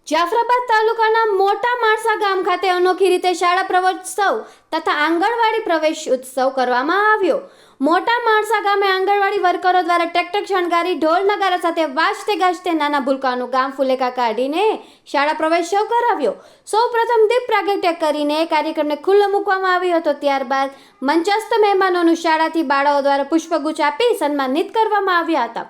જાફરાબાદ તાલુકાના મોટા માણસા ગામ ખાતે અનોખી રીતે શાળા પ્રવેશોત્સવ તથા આંગણવાડી પ્રવેશ ઉત્સવ કરવામાં આવ્યો। મોટા માણસા ગામે આંગણવાડી વર્કરો દ્વારા ટ્રેક્ટર શણગારી ઢોલ નગારા સાથે વાજતે ગાજતે નાના ભૂલકાનું ગામ ફુલેકા કાઢીને શાળા પ્રવેશોત્સવ કરાવ્યો। સૌપ્રથમ દીપ પ્રાગટ્ય કરીને કાર્યક્રમને ખુલ્લો મૂકવામાં આવ્યો હતો। ત્યારબાદ મંચસ્થ મહેમાનોનું શાળાથી બાળાઓ દ્વારા પુષ્પગુચ્છ આપી સન્માનિત કરવામાં આવ્યા હતા।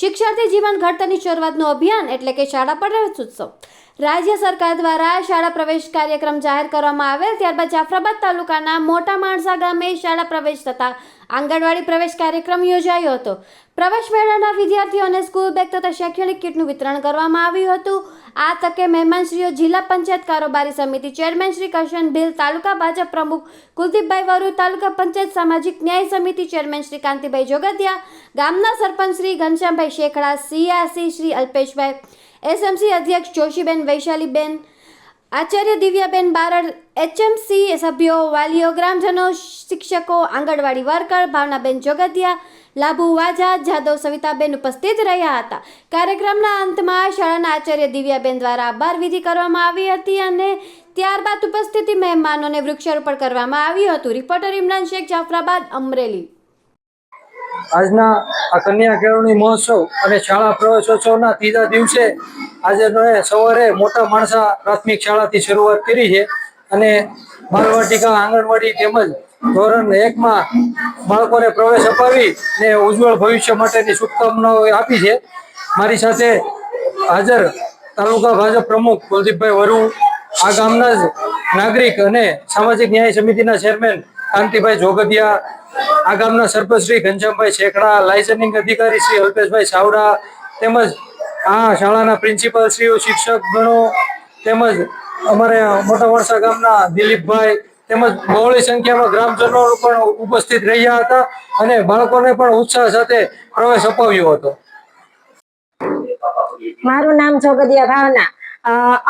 શિક્ષાર્થી જીવન ઘડતરની શરૂઆતનું અભિયાન એટલે કે શાળા પ્રવેશોત્સવ રાજ્ય સરકાર દ્વારા શાળા પ્રવેશ કાર્યક્રમ જાહેર કરવામાં આવેલ। ત્યારબાદ જાફરાબાદ તાલુકાના મોટા માણસા ગામે શાળા પ્રવેશ તથા આંગણવાડી પ્રવેશ કાર્યક્રમ યોજાયો હતો। પ્રવેશ મેળાના વિદ્યાર્થીઓને સ્કૂલ બેગ તથા શૈક્ષણિક કીટનું વિતરણ કરવામાં આવ્યું હતું। આ તકે મહેમાનશ્રીઓ જિલ્લા પંચાયત કારોબારી સમિતિ ચેરમેન શ્રી કરશન ભીલ, તાલુકા ભાજપ પ્રમુખ કુલદીપભાઈ વરુ, તાલુકા પંચાયત સામાજિક ન્યાય સમિતિ ચેરમેન શ્રી કાંતિભાઈ જોગતિયા, ગામના સરપંચ શ્રી ઘનશ્યામભાઈ શેખડા, સીઆરસી શ્રી અલ્પેશભાઈ, એસએમસી અધ્યક્ષ જોશીબેન વૈશાલીબેન, આચાર્ય દિવ્યાબેન બારડ, એચએમસી સભ્યો, વાલીઓ, ગ્રામજનો, શિક્ષકો, આંગણવાડી વર્કર ભાવનાબેન જોગતિયા, લાભુ વાજા, જાદવ સવિતાબેન ઉપસ્થિત રહ્યા હતા। કાર્યક્રમના અંતમાં શાળાના આચાર્ય દિવ્યાબેન દ્વારા આભાર વિધિ કરવામાં આવી હતી અને ત્યારબાદ ઉપસ્થિત મહેમાનોને વૃક્ષારોપણ કરવામાં આવ્યું હતું। રિપોર્ટર ઇમરાન શેખ, જાફરાબાદ, અમરેલી। આજના આ કન્યા કેળવણી મહોત્સવ અને શાળા પ્રવેશોત્સવના ત્રીજા દિવસે આજે સવારે મોટા માણસા પ્રાથમિક શાળાથી શરૂઆત કરી છે અને બાલવાટિકા, આંગણવાડી તેમજ ધોરણ 1માં બાળકોને પ્રવેશ અપાવી ને ઉજ્જવળ ભવિષ્ય માટેની શુભકામનાઓ આપી છે। મારી સાથે હાજર તાલુકા ભાજપ પ્રમુખ કુલદીપભાઈ વરુ, આ ગામના જ નાગરિક અને સામાજિક ન્યાય સમિતિના ચેરમેન કાંતિભાઈ જોગતિયા, આ ગામના સરપંચ શ્રી ઘનશ્યામભાઈ શેખડા, લાયસન્સિંગ અધિકારી શ્રી અલ્પેશભાઈ સાવડા તેમજ આ શાળાના પ્રિન્સિપાલ શ્રીઓ, શિક્ષક ગણો તેમજ અમારે મોટા માણસા ગામના દિલીપભાઈ તેમજ બહોળી સંખ્યામાં ગ્રામજનો પણ ઉપસ્થિત રહ્યા હતા અને બાળકોને પણ ઉત્સાહ સાથે પ્રવેશ અપાવ્યો હતો। મારું નામ જોગતિયા ભાવના।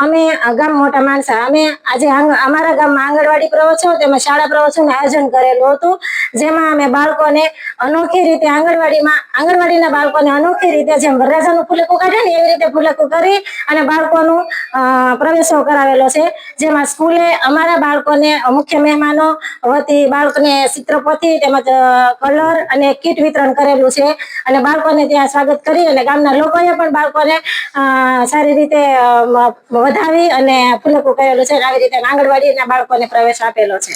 અમે ગામ મોટા માણસા અમે આજે અમારા ગામમાં આંગણવાડી પ્રવચો તેમજ શાળા પ્રવચોનું આયોજન કરેલું હતું, જેમાં અમે બાળકોને અનોખી રીતે આંગણવાડીના બાળકોને અનોખી રીતે જેમ વરરાજાનું ફુલેકું કાઢે ને એવી રીતે ફુલેકું કરી અને બાળકોનું પ્રવેશો કરાવેલો છે। જેમાં સ્કૂલે અમારા બાળકોને મુખ્ય મહેમાનો વતી બાળકોને ચિત્રપોથી તેમજ કલર અને કીટ વિતરણ કરેલું છે અને બાળકોને ત્યાં સ્વાગત કરી અને ગામના લોકોએ પણ બાળકોને સારી રીતે વધાવી અને ફુલેકું કરેલું છે। આવી રીતે આંગણવાડીના બાળકોને પ્રવેશ આપેલો છે।